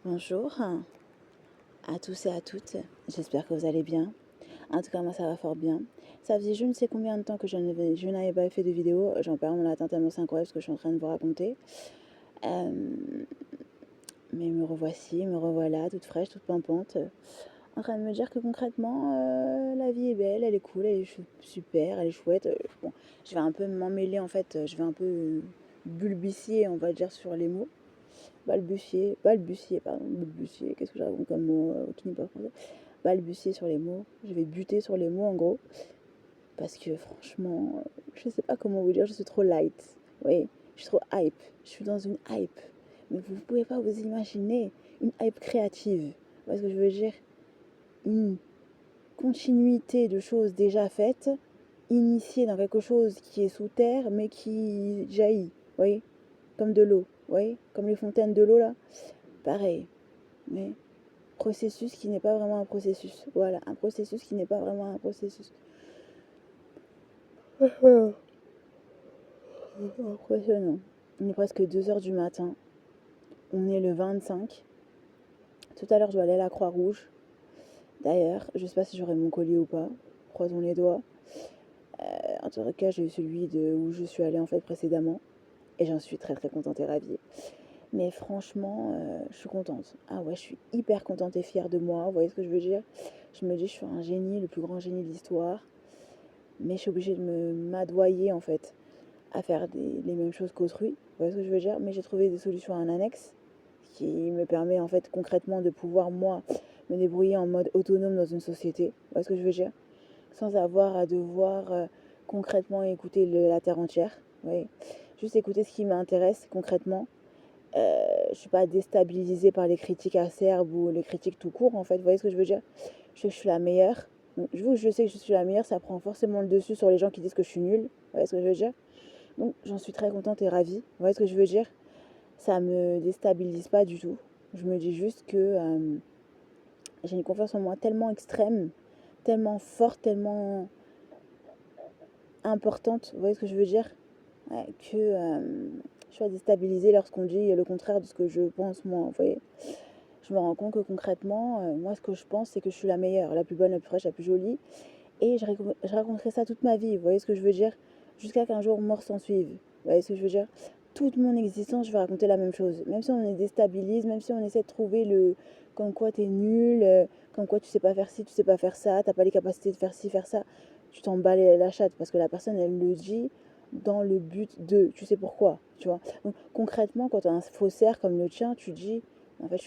Bonjour à tous et à toutes, j'espère que vous allez bien. En tout cas, moi ça va fort bien. Ça faisait je ne sais combien de temps que je n'avais pas fait de vidéo. J'en perds mon latin tellement c'est incroyable ce que je suis en train de vous raconter. Mais me revoici, me revoilà, toute fraîche, toute pimpante, en train de me dire que concrètement, la vie est belle, elle est cool, elle est super, elle est chouette. Bon, je vais un peu m'emmêler en fait, je vais un peu bulbicier, on va dire, sur les mots. Balbutier, qu'est-ce que j'avais comme mot qui n'est pas français? Balbutier sur les mots, je vais buter sur les mots en gros, parce que franchement, je sais pas comment vous dire, je suis trop light, oui, je suis trop hype, je suis dans une hype, mais vous pouvez pas vous imaginer une hype créative, vous voyez ce que je veux dire? Une continuité de choses déjà faites, initiées dans quelque chose qui est sous terre, mais qui jaillit, vous voyez? Comme de l'eau, vous voyez? Comme les fontaines de l'eau là. Pareil, mais processus qui n'est pas vraiment un processus. Voilà, un processus qui n'est pas vraiment un processus. Impressionnant. Il est presque 2 heures du matin. On est le 25. Tout à l'heure, je dois aller à la Croix-Rouge. D'ailleurs, je ne sais pas si j'aurai mon colis ou pas. Croisons les doigts. En tout cas, j'ai eu celui où je suis allée en fait précédemment. Et j'en suis très très contente et ravie. Mais franchement, je suis contente. Ah ouais, je suis hyper contente et fière de moi. Vous voyez ce que je veux dire? Je me dis, je suis un génie, le plus grand génie de l'histoire. Mais je suis obligée de m'adoyer en fait à faire les mêmes choses qu'autrui. Vous voyez ce que je veux dire? Mais j'ai trouvé des solutions en annexe qui me permet en fait concrètement de pouvoir moi me débrouiller en mode autonome dans une société. Vous voyez ce que je veux dire? Sans avoir à devoir concrètement écouter la terre entière. Vous voyez? Juste écouter ce qui m'intéresse concrètement. Je suis pas déstabilisée par les critiques acerbes ou les critiques tout court en fait. Vous voyez ce que je veux dire? Je sais que je suis la meilleure. Donc, je sais que je suis la meilleure, ça prend forcément le dessus sur les gens qui disent que je suis nulle. Vous voyez ce que je veux dire? Donc j'en suis très contente et ravie. Vous voyez ce que je veux dire? Ça me déstabilise pas du tout. Je me dis juste que j'ai une confiance en moi tellement extrême, tellement forte, tellement importante. Vous voyez ce que je veux dire? Ouais, que je suis déstabilisée lorsqu'on dit le contraire de ce que je pense moi. Vous voyez? Je me rends compte que concrètement, moi ce que je pense c'est que je suis la meilleure, la plus bonne, la plus fraîche, la plus jolie. Et je raconterai ça toute ma vie. Vous voyez ce que je veux dire? Jusqu'à qu'un jour mort s'en suive. Vous voyez ce que je veux dire? Toute mon existence, je vais raconter la même chose. Même si on est déstabilise, même si on essaie de trouver le comme quoi t'es nul, comme quoi tu sais pas faire ci, tu sais pas faire ça, t'as pas les capacités de faire ci, faire ça, tu t'en bats la chatte parce que la personne elle le dit dans le but de, tu sais pourquoi, tu vois. Donc concrètement, quand tu as un faussaire comme le tien, tu dis en fait